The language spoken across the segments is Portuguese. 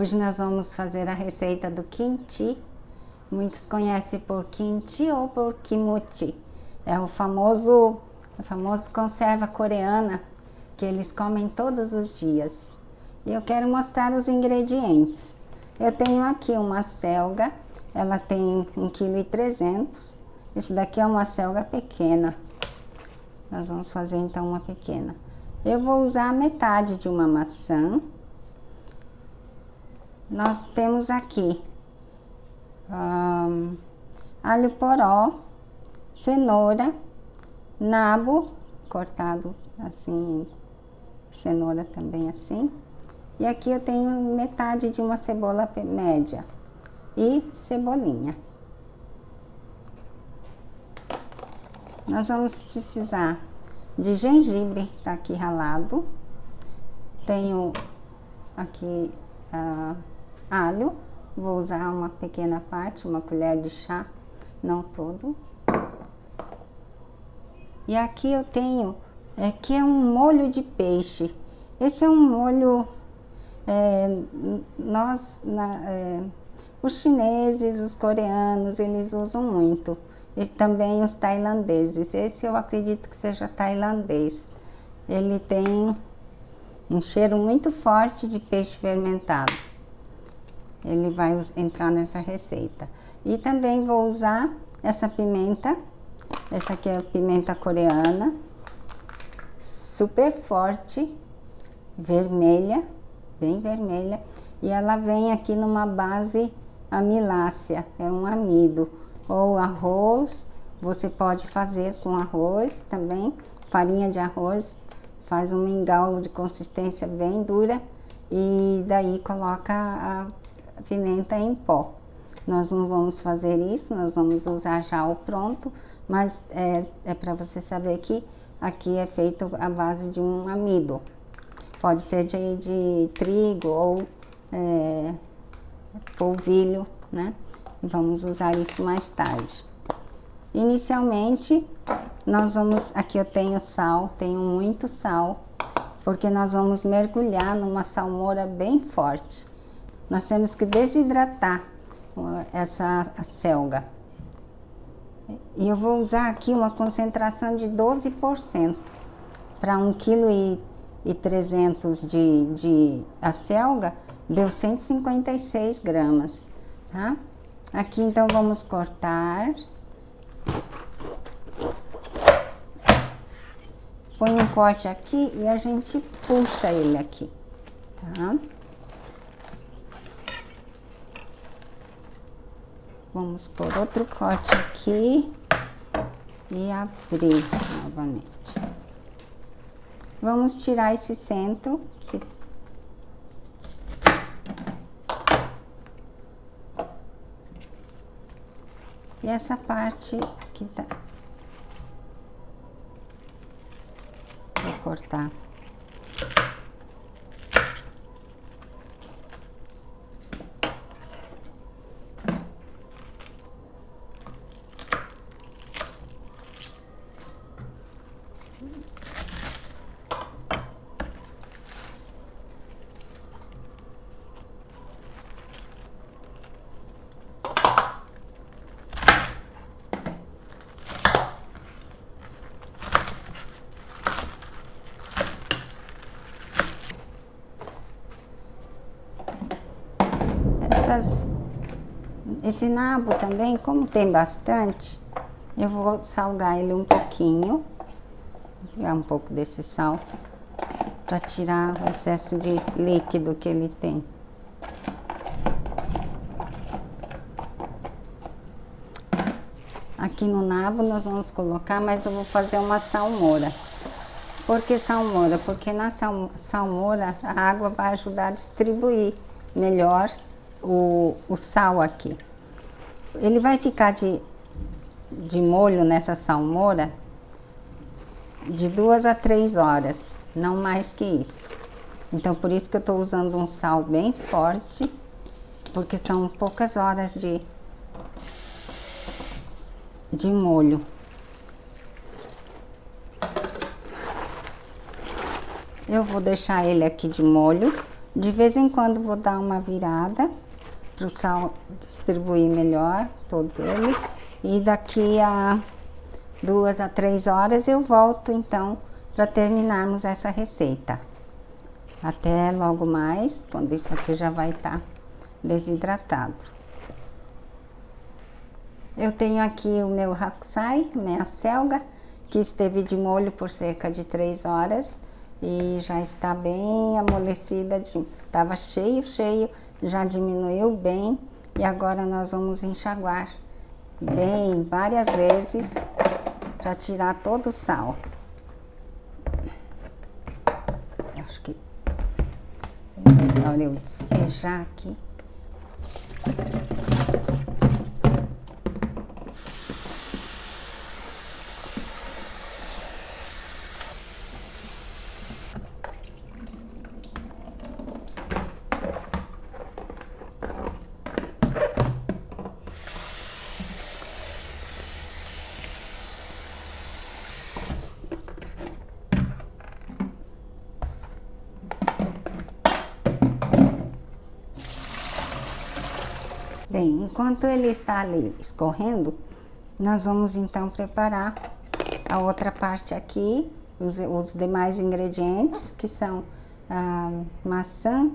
Hoje nós vamos fazer a receita do kimchi. Muitos conhecem por kimchi ou por kimuchi. É a famosa conserva coreana que eles comem todos os dias. E eu quero mostrar os ingredientes. Eu tenho aqui uma selga, ela tem 1,3 kg. Isso daqui é uma selga pequena. Nós vamos fazer então uma pequena. Eu vou usar metade de uma maçã. Nós temos aqui alho poró, cenoura, nabo cortado assim, cenoura também assim. E aqui eu tenho metade de uma cebola média e cebolinha. Nós vamos precisar de gengibre, tá aqui ralado. Tenho aqui alho, vou usar uma pequena parte, uma colher de chá, não todo. E aqui eu tenho, que é um molho de peixe. Esse é um molho, os chineses, os coreanos, eles usam muito. E também os tailandeses. Esse eu acredito que seja tailandês. Ele tem um cheiro muito forte de peixe fermentado. Ele vai entrar nessa receita. E também vou usar essa pimenta. Essa aqui é a pimenta coreana. Super forte. Vermelha. Bem vermelha. E ela vem aqui numa base amilácea. É um amido. Ou arroz. Você pode fazer com arroz também. Farinha de arroz. Faz um mingau de consistência bem dura. E daí coloca a pimenta em pó. Nós não vamos fazer isso, nós vamos usar já o pronto, mas é para você saber que aqui é feito à base de um amido. Pode ser de trigo ou polvilho, né? Vamos usar isso mais tarde. Inicialmente, aqui eu tenho sal, tenho muito sal, porque nós vamos mergulhar numa salmoura bem forte. Nós temos que desidratar a selga. E eu vou usar aqui uma concentração de 12%. Para 1,3 kg de a selga, deu 156 gramas, tá? Aqui então vamos cortar. Põe um corte aqui e a gente puxa ele aqui, tá? Vamos por outro corte aqui e abrir novamente. Vamos tirar esse centro que e essa parte aqui tá. Vou cortar. Esse nabo também, como tem bastante, eu vou salgar ele um pouquinho. Vou pegar um pouco desse sal para tirar o excesso de líquido que ele tem. Aqui no nabo nós vamos colocar, mas eu vou fazer uma salmoura. Por que salmoura? Porque na salmoura a água vai ajudar a distribuir melhor o sal aqui. Ele vai ficar de molho nessa salmoura de 2 a 3 horas, não mais que isso. Então por isso que eu estou usando um sal bem forte, porque são poucas horas de molho. Eu vou deixar ele aqui de molho De vez em quando vou dar uma virada para o sal distribuir melhor todo ele. E daqui a 2 a 3 horas eu volto então para terminarmos essa receita. Até logo mais, quando isso aqui já vai estar desidratado. Eu tenho aqui o meu haksai, minha selga, que esteve de molho por cerca de 3 horas e já está bem amolecida, estava cheio, já diminuiu bem e agora nós vamos enxaguar bem várias vezes para tirar todo o sal. Acho que é melhor eu despejar aqui. Bem, enquanto ele está ali escorrendo, nós vamos então preparar a outra parte aqui, os demais ingredientes, que são maçã,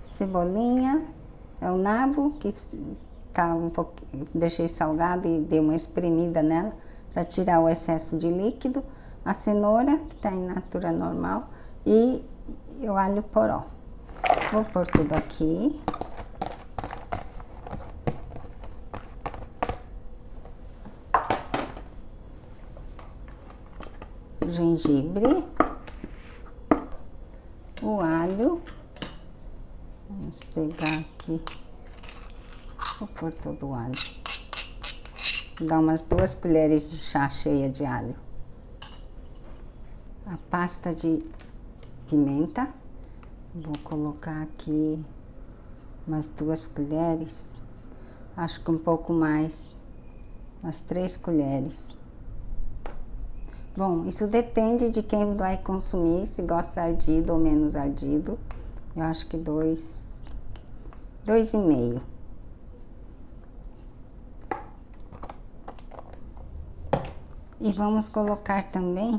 cebolinha, o nabo, que tá um pouquinho, deixei salgado e dei uma espremida nela para tirar o excesso de líquido, a cenoura, que está em natura normal, e o alho poró. Vou pôr tudo aqui. O gengibre. O alho. Vamos pegar aqui. Vou pôr todo o alho. Vou dar umas 2 colheres de chá cheia de alho. A pasta de pimenta. Vou colocar aqui umas 2 colheres, acho que um pouco mais, umas 3 colheres. Bom, isso depende de quem vai consumir, se gosta ardido ou menos ardido. Eu acho que 2,5. E vamos colocar também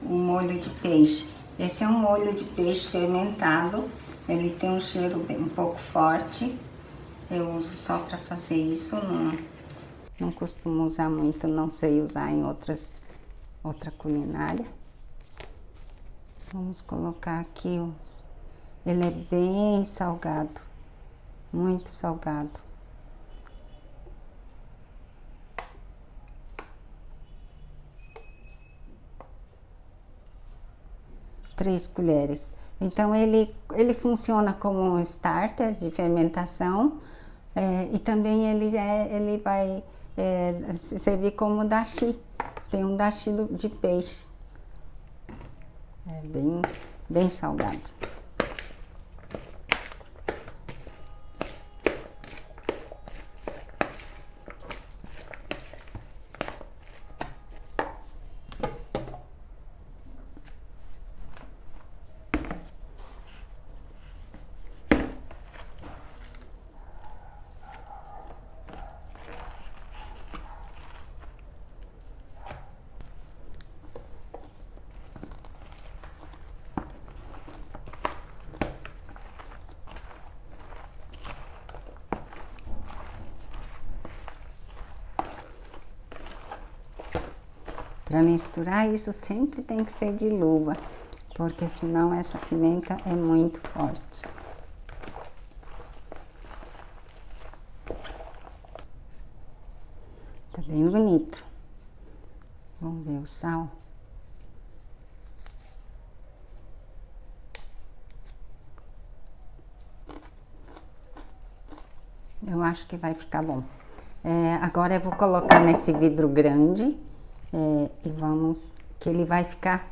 um molho de peixe. Esse é um molho de peixe fermentado. Ele tem um cheiro um pouco forte. Eu uso só para fazer isso. Não costumo usar muito, não sei usar em outra culinária. Vamos colocar aqui ele é bem salgado, muito salgado. Três colheres. Então ele funciona como um starter de fermentação e também ele vai servir como dashi. Tem um dashi de peixe. É bem salgado. Para misturar isso sempre tem que ser de luva, porque senão essa pimenta é muito forte. Tá bem bonito. Vamos ver o sal. Eu acho que vai ficar bom. Agora eu vou colocar nesse vidro grande. E que ele vai ficar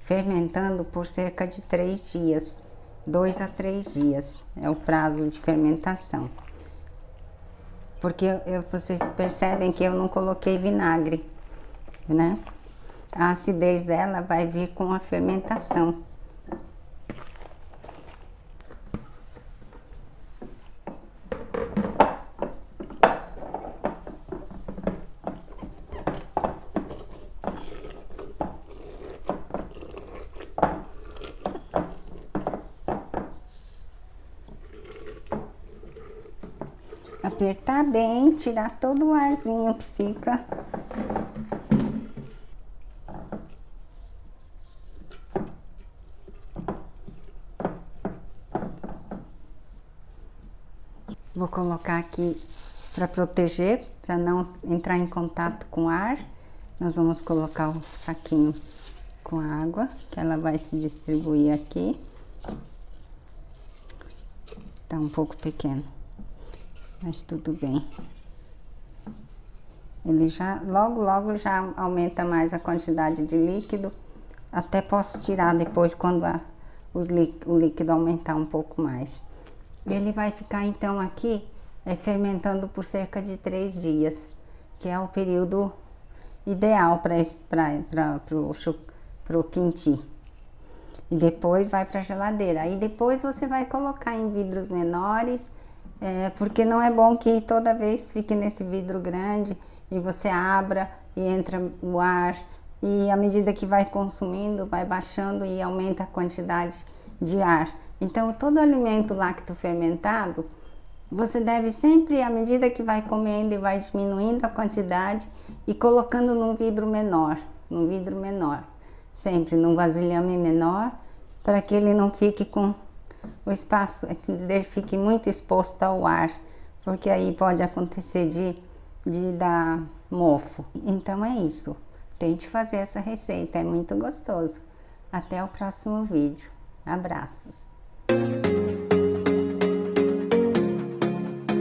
fermentando por cerca de 3 dias, 2 a 3 dias é o prazo de fermentação. Porque vocês percebem que eu não coloquei vinagre, né? a acidez dela vai vir com a fermentação. Apertar bem, tirar todo o arzinho que fica. Vou colocar aqui para proteger, para não entrar em contato com o ar. Nós vamos colocar o saquinho com a água, que ela vai se distribuir aqui. Tá um pouco pequeno, mas tudo bem. Ele já, logo já aumenta mais a quantidade de líquido. Até posso tirar depois quando o líquido aumentar um pouco mais. Ele vai ficar então aqui fermentando por cerca de 3 dias, que é o período ideal para o quinti. E depois vai para a geladeira. Aí depois você vai colocar em vidros menores, porque não é bom que toda vez fique nesse vidro grande e você abra e entra o ar. E à medida que vai consumindo, vai baixando e aumenta a quantidade de ar. Então, todo alimento lactofermentado, você deve sempre, à medida que vai comendo e vai diminuindo a quantidade e colocando num vidro menor, sempre num vasilhame menor, para que ele não fique com o espaço, que ele fique muito exposto ao ar, porque aí pode acontecer de dar mofo. Então é isso, tente fazer essa receita, é muito gostoso. Até o próximo vídeo. Abraços!